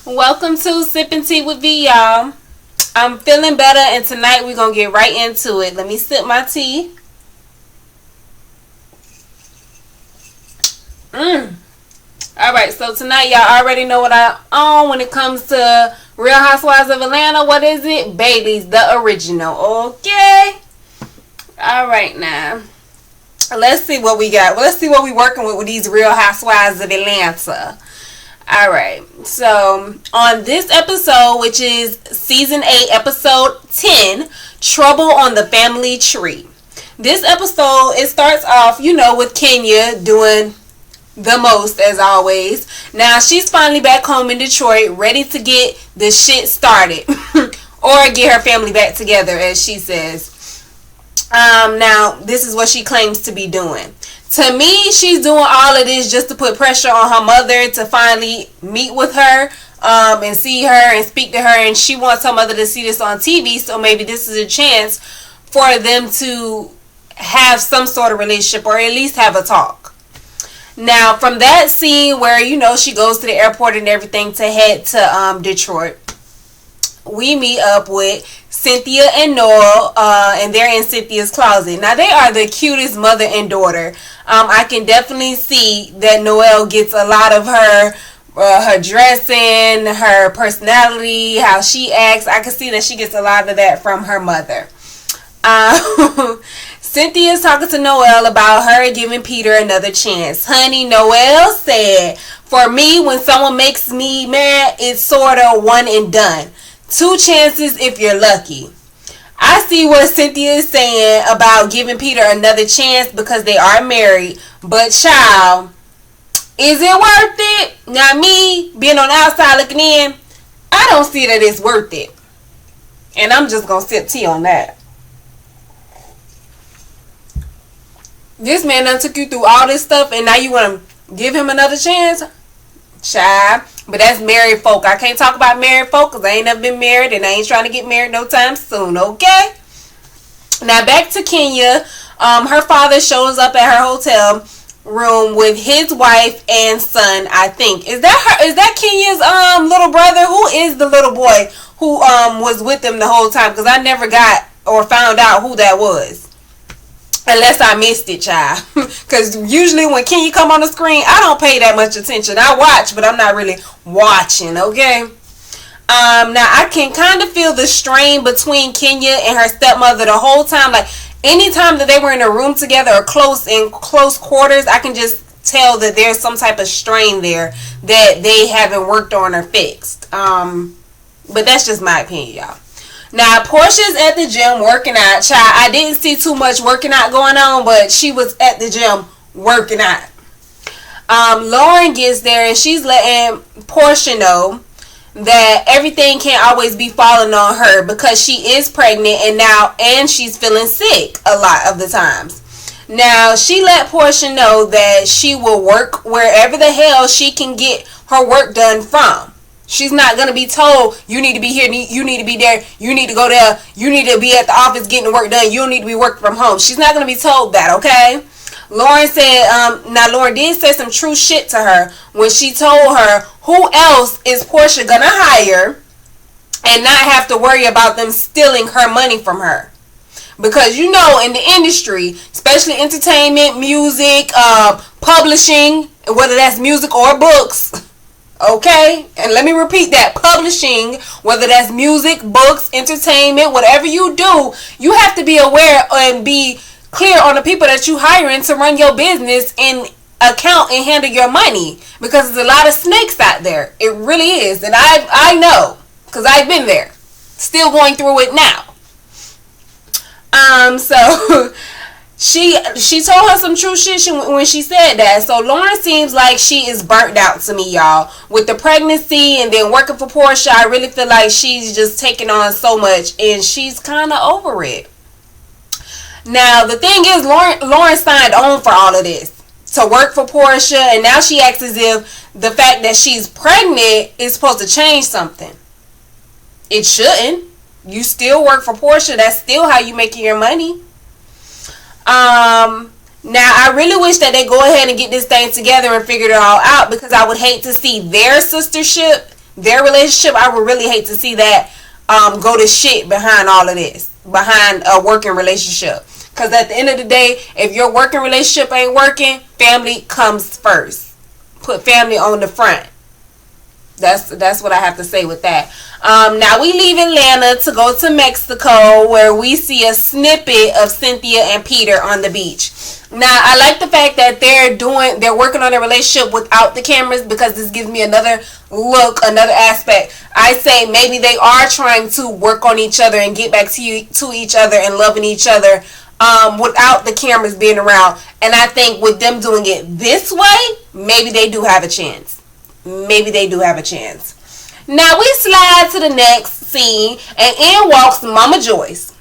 Welcome to Sipping Tea with V, y'all. I'm feeling better, and tonight we're going to get right into it. Let me sip my tea. Alright, so tonight y'all already know what I own when it comes to Real Housewives of Atlanta. What is it? Bailey's, the original. Okay? Alright, now. Let's see what we got. Let's see what we're working with these Real Housewives of Atlanta. Alright, so on this episode, which is season 8, episode 10, Trouble on the Family Tree. This episode, it starts off, with Kenya doing the most, as always. Now, she's finally back home in Detroit, ready to get the shit started. Or get her family back together, as she says. Now, this is what she claims to be doing. To me, she's doing all of this just to put pressure on her mother to finally meet with her and see her and speak to her. And she wants her mother to see this on TV, so maybe this is a chance for them to have some sort of relationship or at least have a talk. Now, from that scene where, she goes to the airport and everything to head to Detroit, we meet up with Cynthia and Noel, and they're in Cynthia's closet. Now, they are the cutest mother and daughter. I can definitely see that Noel gets a lot of her dressing, her personality, how she acts. I can see that she gets a lot of that from her mother. Cynthia's talking to Noel about her giving Peter another chance. Honey, Noel said, for me, when someone makes me mad, it's sort of one and done. 2 chances if you're lucky. I see what Cynthia is saying about giving Peter another chance because they are married. But child, is it worth it? Now me, being on the outside looking in, I don't see that it's worth it. And I'm just going to sip tea on that. This man done took you through all this stuff and now you want to give him another chance? Child. But that's married folk. I can't talk about married folk because I ain't never been married and I ain't trying to get married no time soon, okay? Now back to Kenya. Her father shows up at her hotel room with his wife and son, I think. Is that Kenya's little brother? Who is the little boy who was with them the whole time? Because I never got or found out who that was. Unless I missed it, child. Because usually when Kenya come on the screen, I don't pay that much attention. I watch, but I'm not really watching, okay? Now, I can kind of feel the strain between Kenya and her stepmother the whole time. Like, anytime that they were in a room together or in close quarters, I can just tell that there's some type of strain there that they haven't worked on or fixed. But that's just my opinion, y'all. Now, Porsha's at the gym working out. Child, I didn't see too much working out going on, but she was at the gym working out. Lauren gets there and she's letting Porsha know that everything can't always be falling on her because she is pregnant and she's feeling sick a lot of the times. Now, she let Porsha know that she will work wherever the hell she can get her work done from. She's not going to be told, you need to be here, you need to be there, you need to go there, you need to be at the office getting the work done, you don't need to be working from home. She's not going to be told that, okay? Lauren said, now Lauren did say some true shit to her when she told her who else is Porsha going to hire and not have to worry about them stealing her money from her. Because in the industry, especially entertainment, music, publishing, whether that's music or books, okay, and let me repeat that, publishing, whether that's music, books, entertainment, whatever you do, you have to be aware and be clear on the people that you hiring to run your business and account and handle your money, because there's a lot of snakes out there. It really is, and I know, because I've been there, still going through it now. So She told her some true shit when she said that. So Lauren seems like she is burnt out to me, y'all. With the pregnancy and then working for Porsha, I really feel like she's just taking on so much and she's kind of over it. Now, the thing is, Lauren signed on for all of this to work for Porsha, and now she acts as if the fact that she's pregnant is supposed to change something. It shouldn't. You still work for Porsha. That's still how you making your money. Now, I really wish that they go ahead and get this thing together and figure it all out, because I would hate to see their sistership their relationship, I would really hate to see that go to shit behind all of this, behind a working relationship. Because at the end of the day, if your working relationship ain't working, family comes first. Put family on the front. That's what I have to say with that. Now we leave Atlanta to go to Mexico, where we see a snippet of Cynthia and Peter on the beach. Now I like the fact that they're working on their relationship without the cameras, because this gives me another look, another aspect. I say maybe they are trying to work on each other and get back to each other and loving each other without the cameras being around. And I think with them doing it this way, maybe they do have a chance. Maybe they do have a chance. Now we slide to the next scene, and in walks Mama Joyce.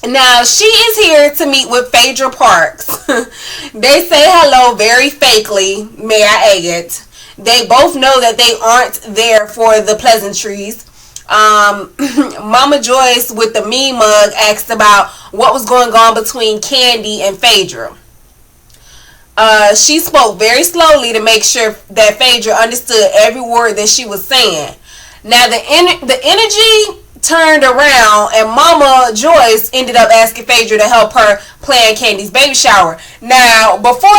Now she is here to meet with Phaedra Parks. They say hello very fakely, may I add it. They both know that they aren't there for the pleasantries. Mama Joyce with the mean mug asked about what was going on between Kandi and Phaedra. She spoke very slowly to make sure that Phaedra understood every word that she was saying. Now the energy turned around, and Mama Joyce ended up asking Phaedra to help her plan Kandi's baby shower. Now, before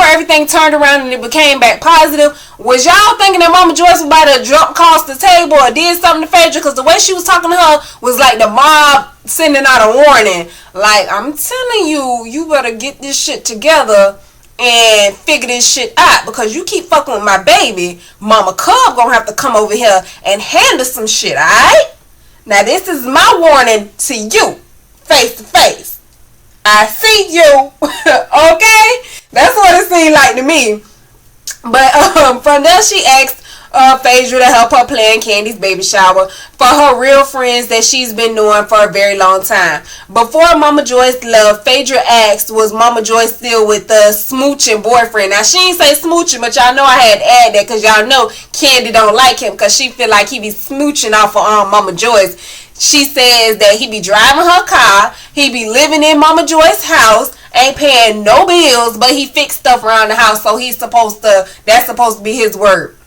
everything turned around and it became back positive, was y'all thinking that Mama Joyce was about to drop across the table or did something to Phaedra? Because the way she was talking to her was like the mob sending out a warning. Like, I'm telling you, you better get this shit together and figure this shit out, because you keep fucking with my baby, Mama Cub gonna have to come over here and handle some shit, alright? Now this is my warning to you, face to face. I see you, okay? That's what it seemed like to me. But from there she asked Phaedra to help her plan Kandi's baby shower for her real friends that she's been knowing for a very long time. Before Mama Joyce left, Phaedra asked, was Mama Joyce still with the smooching boyfriend? Now she didn't say smooching, but y'all know I had to add that, because y'all know Kandi don't like him, because she feel like he be smooching off of Mama Joyce. She says that he be driving her car, he be living in Mama Joyce's house, ain't paying no bills, but he fix stuff around the house, so that's supposed to be his word.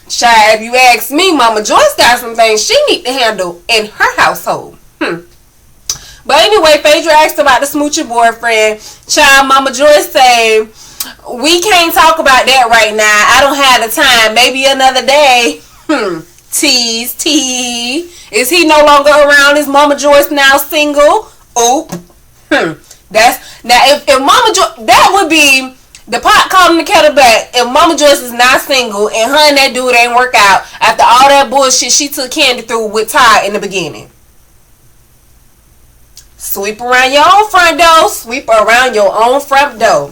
Child, if you ask me, Mama Joyce got some things she need to handle in her household. But anyway, Phaedra asked about the smooching boyfriend. Child, Mama Joyce say, we can't talk about that right now. I don't have the time. Maybe another day. Tease. Is he no longer around? Is Mama Joyce now single? Oop. That's now if Mama Joyce, that would be the pot calling the kettle black. If Mama Joyce is not single and her and that dude ain't work out after all that bullshit she took Kandi through with Ty in the beginning. Sweep around your own front door. Sweep around your own front door.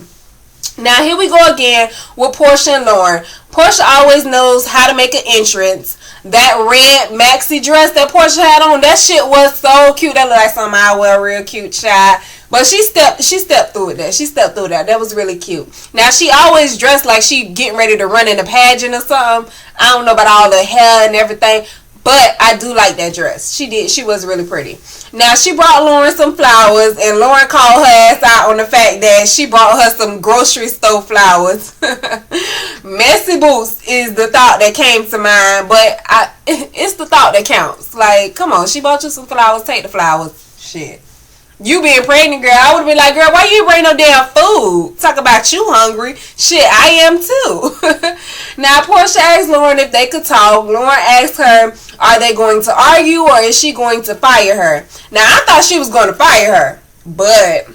Now here we go again with Porsha and Lauren. Porsha always knows how to make an entrance. That red maxi dress that Porsha had on, that shit was so cute. That looked like something I wear, real cute, child. But she stepped through it. She stepped through that. That was really cute. Now she always dressed like she getting ready to run in a pageant or something. I don't know about all the hair and everything, but I do like that dress. She did. She was really pretty. Now she brought Lauren some flowers, and Lauren called her ass out on the fact that she brought her some grocery store flowers. Messy boots is the thought that came to mind, but it's the thought that counts. Like, come on, she bought you some flowers. Take the flowers. Shit. You being pregnant, girl, I would have been like, girl, why you bring no damn food? Talk about you hungry. Shit, I am too. Now, Porsha asked Lauren if they could talk. Lauren asked her, are they going to argue or is she going to fire her? Now, I thought she was going to fire her, but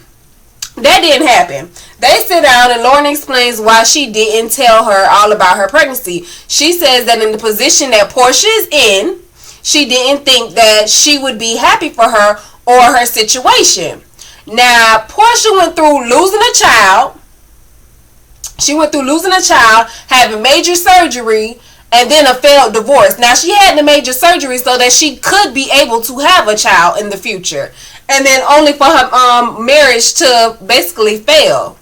that didn't happen. They sit down and Lauren explains why she didn't tell her all about her pregnancy. She says that in the position that Porsha is in, she didn't think that she would be happy for her or her situation. Now, Porsha went through losing a child. She went through losing a child, having major surgery, and then a failed divorce. Now, she had the major surgery so that she could be able to have a child in the future. And then only for her marriage to basically fail.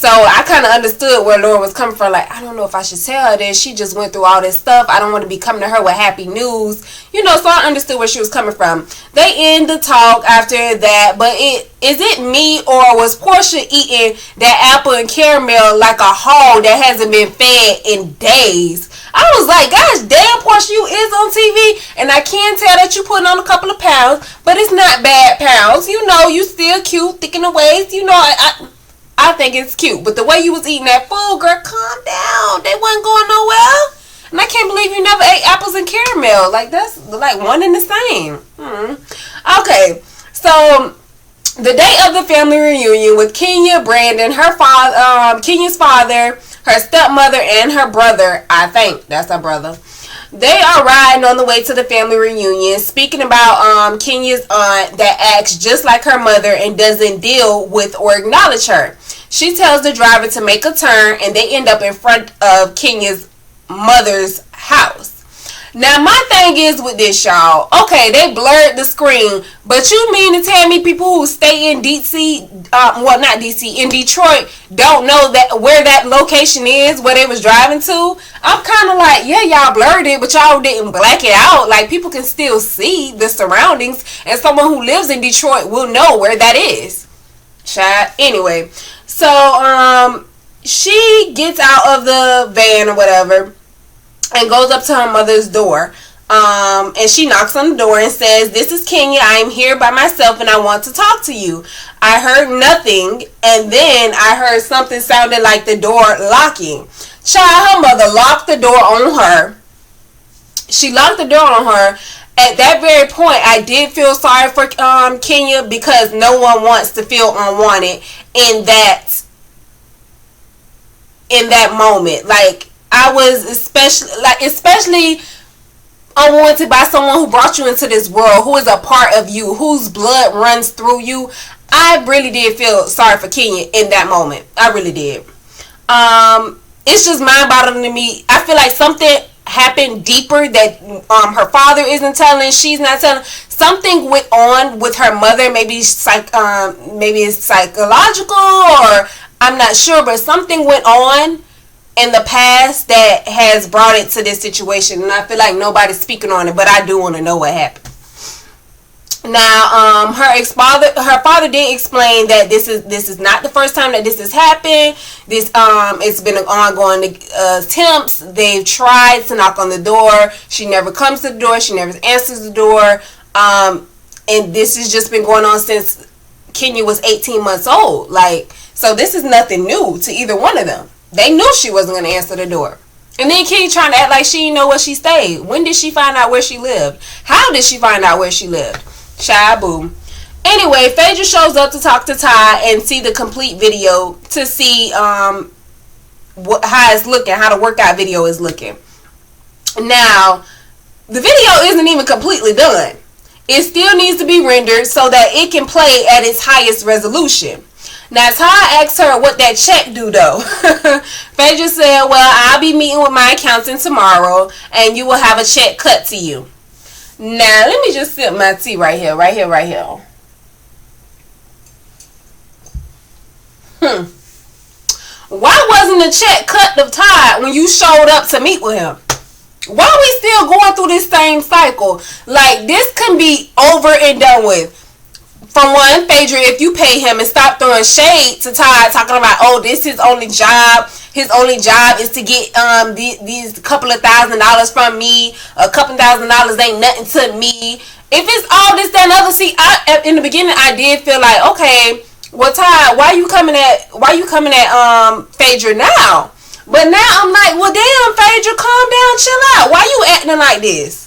So I kind of understood where Lauren was coming from. Like, I don't know if I should tell her this. She just went through all this stuff. I don't want to be coming to her with happy news. So I understood where she was coming from. They end the talk after that. But is it me, or was Porsha eating that apple and caramel like a hog that hasn't been fed in days? I was like, gosh damn, Porsha, you is on TV, and I can tell that you putting on a couple of pounds, but it's not bad pounds. You still cute, thick in the waist. I think it's cute, but the way you was eating that food, girl, calm down. They wasn't going nowhere, and I can't believe you never ate apples and caramel. Like, that's like one and the same. Okay, so the day of the family reunion with Kenya, Brandon, her father, Kenya's father, her stepmother, and her brother. I think that's her brother. They are riding on the way to the family reunion, speaking about Kenya's aunt that acts just like her mother and doesn't deal with or acknowledge her. She tells the driver to make a turn, and they end up in front of Kenya's mother's house. Now, my thing is with this, y'all. Okay, they blurred the screen, but you mean to tell me people who stay in DC, not DC, in Detroit, don't know that where that location is, where they was driving to? I'm kind of like, yeah, y'all blurred it, but y'all didn't black it out. Like, people can still see the surroundings, and someone who lives in Detroit will know where that is. Chat. Anyway, so she gets out of the van or whatever and goes up to her mother's door. And she knocks on the door and says, "This is Kenya. I am here by myself and I want to talk to you." I heard nothing, and then I heard something sounded like the door locking. Child, her mother locked the door on her. She locked the door on her. At that very point, I did feel sorry for Kenya, because no one wants to feel unwanted in that moment. Like, I was especially unwanted by someone who brought you into this world, who is a part of you, whose blood runs through you. I really did feel sorry for Kenya in that moment. I really did. It's just mind-boggling to me. I feel like something happened deeper that her father isn't telling, she's not telling. Something went on with her mother. Maybe it's psychological, or I'm not sure, but something went on in the past that has brought it to this situation, and I feel like nobody's speaking on it, but I do want to know what happened. Now, her father did explain that this is not the first time that this has happened. This it's been an ongoing attempts. They've tried to knock on the door. She never comes to the door. She never answers the door. And this has just been going on since Kenya was 18 months old. Like, so this is nothing new to either one of them. They knew she wasn't going to answer the door. And then Kenya trying to act like she didn't know where she stayed. When did she find out where she lived? How did she find out where she lived? Shy-boo. Anyway, Phaedra shows up to talk to Ty and see the complete video to see how it's looking, how the workout video is looking. Now, the video isn't even completely done. It still needs to be rendered so that it can play at its highest resolution. Now, Ty asked her what that check do, though. Phaedra said, "Well, I'll be meeting with my accountant tomorrow, and you will have a check cut to you." Now, let me just sip my tea right here. Why wasn't the check cut to Ty when you showed up to meet with him? Why are we still going through this same cycle? Like, this can be over and done with. For one, Phaedra, if you pay him, and stop throwing shade to Ty, talking about, oh, this is his only job. His only job is to get these couple of $1,000s from me. A couple $1,000s ain't nothing to me. If it's all this, that, and other, see, in the beginning, I did feel like, okay, well, Ty, why you coming at Phaedra now? But now I'm like, well, damn, Phaedra, calm down, chill out. Why you acting like this?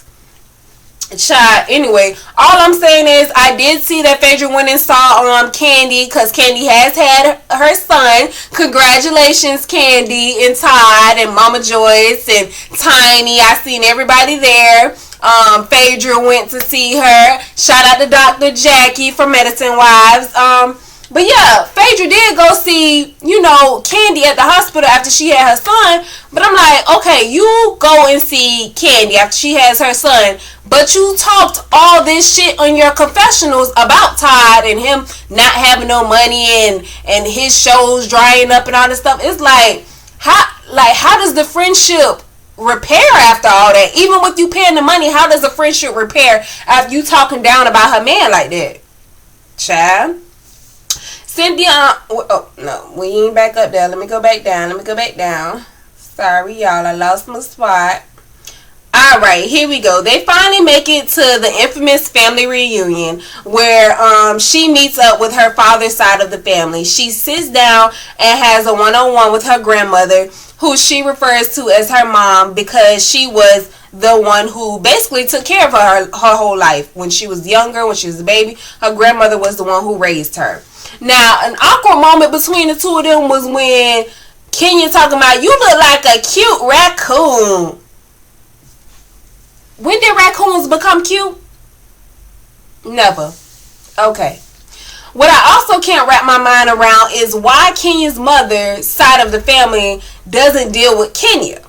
Child, anyway, all I'm saying is I did see that Phaedra went and saw Kandi, because Kandi has had her son. Congratulations, Kandi and Todd and Mama Joyce and Tiny. I seen everybody there. Phaedra went to see her. Shout out to Dr. Jackie from Medicine Wives. But yeah, Phaedra did go see, Kandi at the hospital after she had her son. But I'm like, okay, you go and see Kandi after she has her son. But you talked all this shit on your confessionals about Todd and him not having no money and his shows drying up and all this stuff. It's like, how does the friendship repair after all that? Even with you paying the money, how does a friendship repair after you talking down about her man like that? Child. Cynthia, oh no, we ain't back up there. Let me go back down. Sorry, y'all, I lost my spot. Alright, here we go. They finally make it to the infamous family reunion where she meets up with her father's side of the family. She sits down and has a one-on-one with her grandmother, who she refers to as her mom because she was the one who basically took care of her whole life. When she was younger, when she was a baby, her grandmother was the one who raised her. Now, an awkward moment between the two of them was when Kenya talking about, you look like a cute raccoon. When did raccoons become cute? Never. Okay. What I also can't wrap my mind around is why Kenya's mother's side of the family doesn't deal with Kenya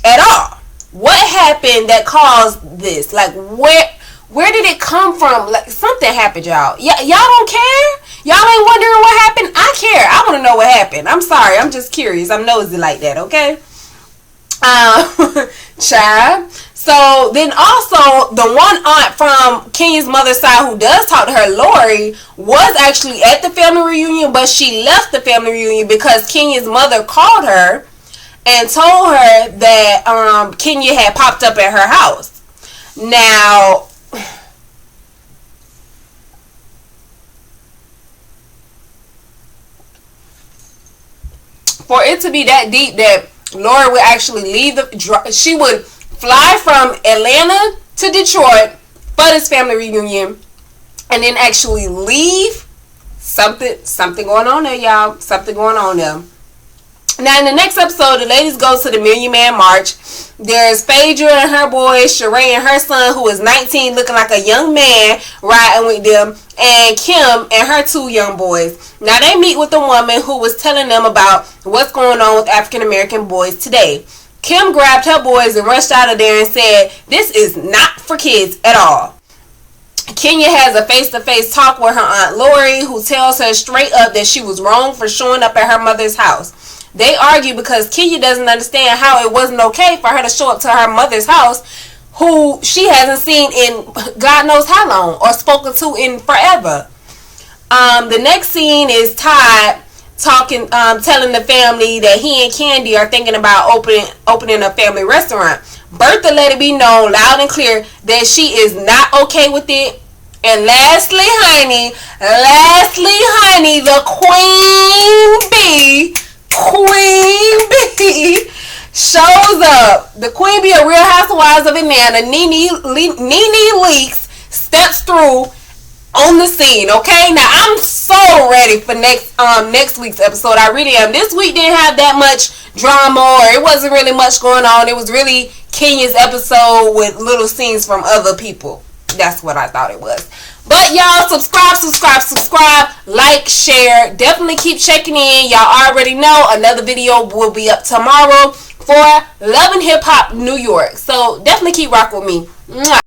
at all. What happened that caused this? Like, where did it come from? Like, something happened, y'all. Y'all don't care? Y'all ain't wondering what happened? I care. I want to know what happened. I'm sorry. I'm just curious. I'm nosy like that, okay? Child. So then also the one aunt from Kenya's mother's side who does talk to her, Lori, was actually at the family reunion, but she left the family reunion because Kenya's mother called her and told her that Kenya had popped up at her house. Now, for it to be that deep that Lori would actually leave she would fly from Atlanta to Detroit for this family reunion and then actually leave. Something going on there, y'all. Something going on there. Now, in the next episode, the ladies go to the Million Man March. There's Phaedra and her boy, Sheree and her son, who is 19, looking like a young man, riding with them, and Kim and her two young boys. Now, they meet with a woman who was telling them about what's going on with African American boys today. Kim grabbed her boys and rushed out of there and said, this is not for kids at all. Kenya has a face-to-face talk with her Aunt Lori, who tells her straight up that she was wrong for showing up at her mother's house. They argue because Kenya doesn't understand how it wasn't okay for her to show up to her mother's house, who she hasn't seen in God knows how long or spoken to in forever. The next scene is Todd telling the family that he and Kandi are thinking about opening a family restaurant. Bertha let it be known loud and clear that she is not okay with it. And lastly, honey, the Queen Bee shows up. The Queen Bee of Real Housewives of Atlanta, Nene Leakes, steps through on the scene. Okay, now I'm so ready for next week's episode. I really am. This week didn't have that much drama, or it wasn't really much going on. It was really Kenya's episode with little scenes from other people. That's what I thought it was. But y'all, subscribe, like, share. Definitely keep checking in. Y'all already know another video will be up tomorrow for Love and Hip Hop New York. So definitely keep rocking with me. Mwah.